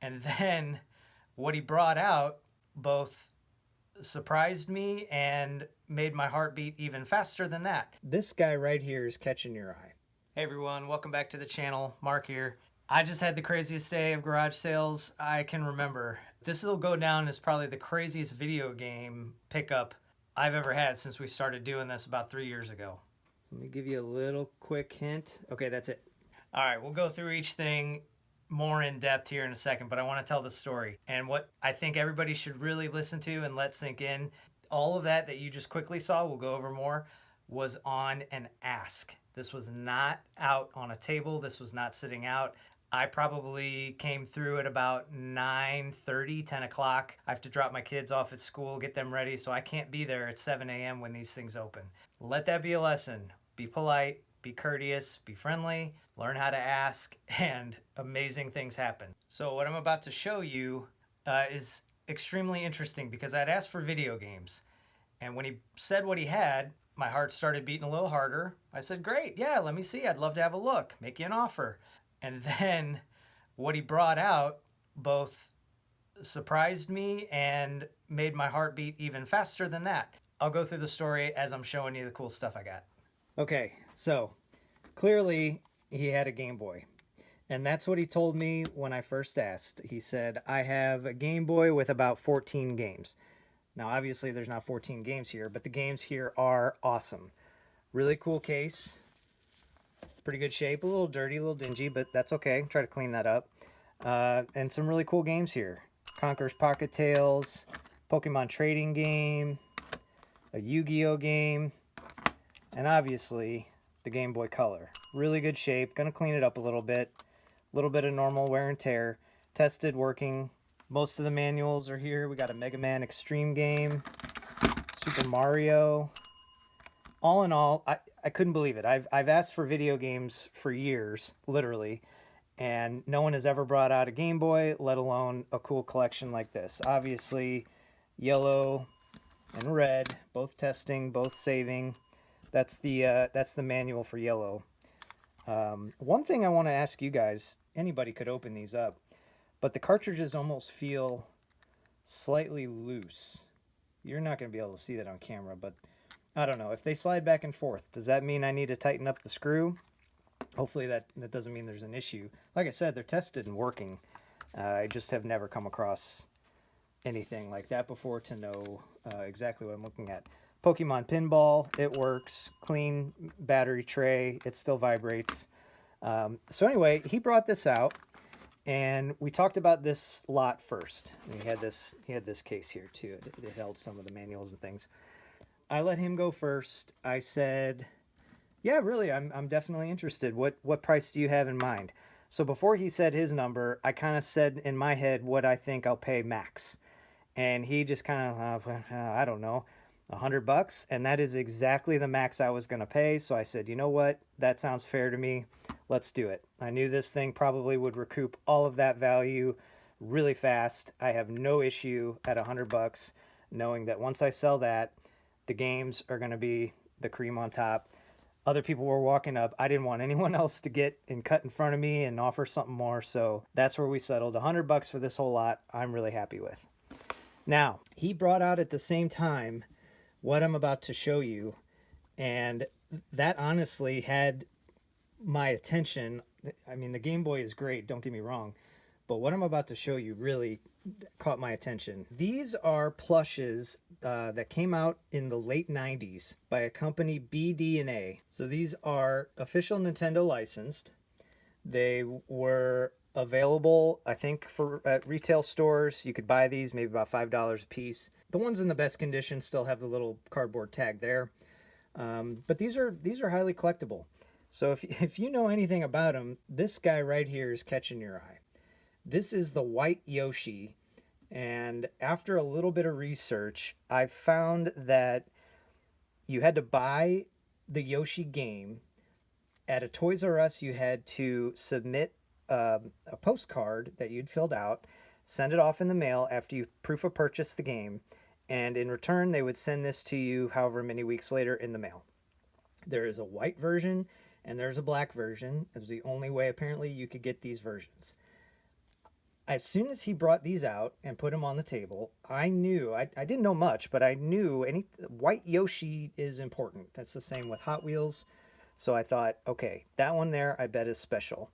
And then what he brought out both surprised me and made my heart beat even faster than that. This guy right here is catching your eye. Hey everyone, welcome back to the channel. Mark here. I just had the craziest day of garage sales I can remember. This will go down as probably the craziest video game pickup I've ever had since we started doing this about 3 years ago. Let me give you a little quick hint. Okay, that's it. All right, we'll go through each thing more in depth here in a second, but I want to tell the story and what I think everybody should really listen to and let sink in. All of that you just quickly saw, we'll go over more, was on an ask. This was not out on a table. This was not sitting out. I probably came through at about 9:30, 10 o'clock. I have to drop my kids off at school, get them ready, so I can't be there at 7 a.m. when these things open. Let that be a lesson. Be polite, be courteous, be friendly, learn how to ask, and amazing things happen. So what I'm about to show you is extremely interesting because I'd asked for video games. And when he said what he had, my heart started beating a little harder. I said, great, yeah, let me see. I'd love to have a look, make you an offer. And then what he brought out both surprised me and made my heart beat even faster than that. I'll go through the story as I'm showing you the cool stuff I got. Okay, so clearly he had a Game Boy. And that's what he told me when I first asked. He said, I have a Game Boy with about 14 games. Now, obviously, there's not 14 games here, but the games here are awesome. Really cool case. Pretty good shape. A little dirty, a little dingy, but that's okay. Try to clean that up. And some really cool games here. Conker's Pocket Tales, Pokemon trading game, a Yu-Gi-Oh game, and obviously the Game Boy Color. Really good shape. Gonna clean it up a little bit. A little bit of normal wear and tear. Tested, working. Most of the manuals are here. We got a Mega Man Extreme game, Super Mario. All in all, I couldn't believe it. I've asked for video games for years, literally, and no one has ever brought out a Game Boy, let alone a cool collection like this. Obviously, yellow and red, both testing, both saving. That's the manual for yellow. One thing I want to ask you guys, anybody could open these up, but the cartridges almost feel slightly loose. You're not going to be able to see that on camera, but I don't know. If they slide back and forth, does that mean I need to tighten up the screw? Hopefully that doesn't mean there's an issue. Like I said, they're tested and working. I just have never come across anything like that before to know exactly what I'm looking at. Pokemon Pinball, it works. Clean battery tray, it still vibrates. So anyway, he brought this out, and we talked about this lot first. And he had this case here too. It held some of the manuals and things. I let him go first. I said, yeah, really, I'm definitely interested. What price do you have in mind? So before he said his number, I kind of said in my head what I think I'll pay max. And he just kind of, I don't know, $100. And that is exactly the max I was going to pay. So I said, you know what? That sounds fair to me. Let's do it. I knew this thing probably would recoup all of that value really fast. I have no issue at $100, knowing that once I sell that, the games are going to be the cream on top. Other people were walking up. I didn't want anyone else to get and cut in front of me and offer something more. So that's where we settled. $100 for this whole lot, I'm really happy with. Now, he brought out at the same time what I'm about to show you. And that honestly had my attention. I mean, the Game Boy is great, don't get me wrong. But what I'm about to show you really caught my attention. These are plushes that came out in the late 90s by a company, BD&A. So these are official Nintendo licensed. They were available, I think, at retail stores. You could buy these maybe about $5 a piece. The ones in the best condition still have the little cardboard tag there. But these are highly collectible. So if you know anything about them, this guy right here is catching your eye. This is the white YOSHI, and after a little bit of research, I found that you had to buy the YOSHI game. At a Toys R Us, you had to submit a postcard that you'd filled out, send it off in the mail after you proof of purchase the game, and in return, they would send this to you however many weeks later in the mail. There is a white version, and there's a black version. It was the only way, apparently, you could get these versions. As soon as he brought these out and put them on the table, I knew, I didn't know much, but I knew white Yoshi is important. That's the same with Hot Wheels. So I thought, okay, that one there I bet is special.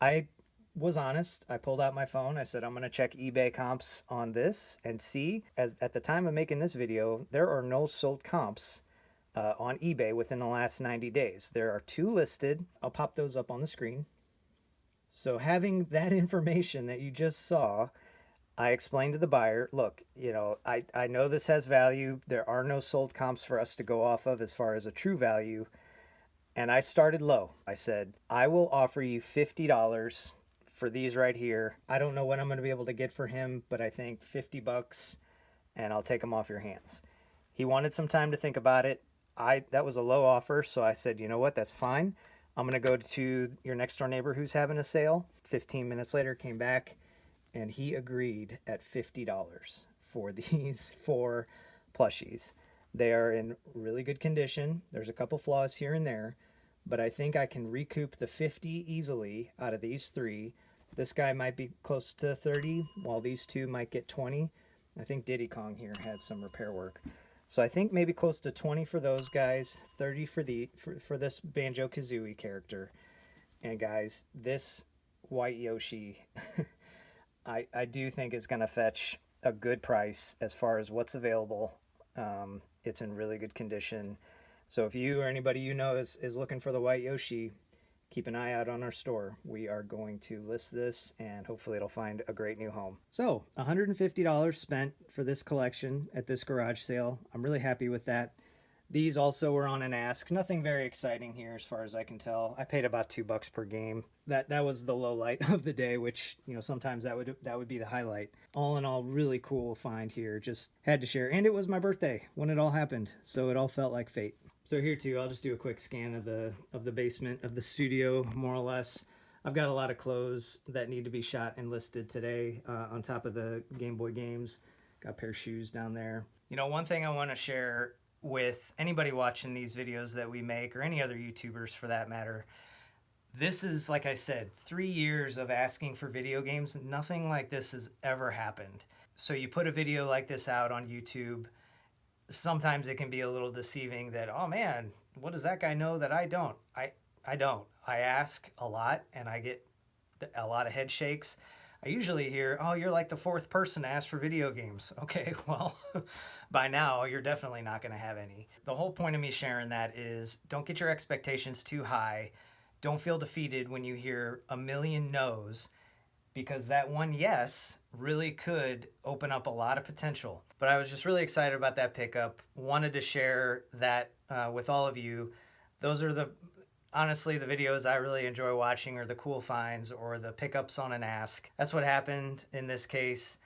I was honest. I pulled out my phone. I said, I'm going to check eBay comps on this and see. As at the time of making this video, there are no sold comps on eBay within the last 90 days. There are 2 listed. I'll pop those up on the screen. So having that information that you just saw, I explained to the buyer, look, you know, I know this has value. There are no sold comps for us to go off of as far as a true value. And I started low. I said, I will offer you $50 for these right here. I don't know what I'm going to be able to get for him, but I think $50 and I'll take them off your hands. He wanted some time to think about it. That was a low offer, so I said, you know what, that's fine. I'm going to go to your next door neighbor who's having a sale. 15 minutes later, came back, and he agreed at $50 for these 4 plushies. They are in really good condition. There's a couple flaws here and there, but I think I can recoup the 50 easily out of these 3. This guy might be close to 30, while these 2 might get 20. I think Diddy Kong here had some repair work. So I think maybe close to 20 for those guys, 30 for this Banjo-Kazooie character. And guys, this white Yoshi, I do think is going to fetch a good price as far as what's available. It's in really good condition. So if you or anybody you know is looking for the white Yoshi, keep an eye out on our store. We are going to list this and hopefully it'll find a great new home. So $150 spent for this collection at this garage sale. I'm really happy with that. These also were on an ask. Nothing very exciting here as far as I can tell. I paid about $2 per game. That was the low light of the day, which, you know, sometimes that would be the highlight. All in all, really cool find here. Just had to share. And it was my birthday when it all happened, so it all felt like fate. So here too, I'll just do a quick scan of the basement of the studio, more or less. I've got a lot of clothes that need to be shot and listed today on top of the Game Boy games. Got a pair of shoes down there. You know, one thing I want to share with anybody watching these videos that we make, or any other YouTubers for that matter, this is, like I said, 3 years of asking for video games. Nothing like this has ever happened. So you put a video like this out on YouTube, sometimes it can be a little deceiving that, oh man, what does that guy know that I don't? I don't. I ask a lot and I get a lot of head shakes. I usually hear, oh, you're like the 4th person to ask for video games. Okay, well, by now you're definitely not going to have any. The whole point of me sharing that is don't get your expectations too high. Don't feel defeated when you hear a million no's, because that one yes really could open up a lot of potential. But I was just really excited about that pickup. Wanted to share that with all of you. Those are honestly, the videos I really enjoy watching are the cool finds or the pickups on an ask. That's what happened in this case.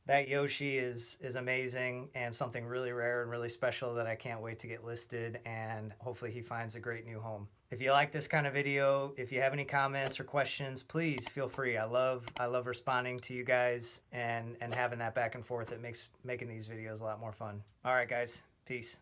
That Yoshi is amazing and something really rare and really special that I can't wait to get listed, and hopefully he finds a great new home. If you like this kind of video, if you have any comments or questions, please feel free. I love responding to you guys and having that back and forth. It makes making these videos a lot more fun. All right, guys. Peace.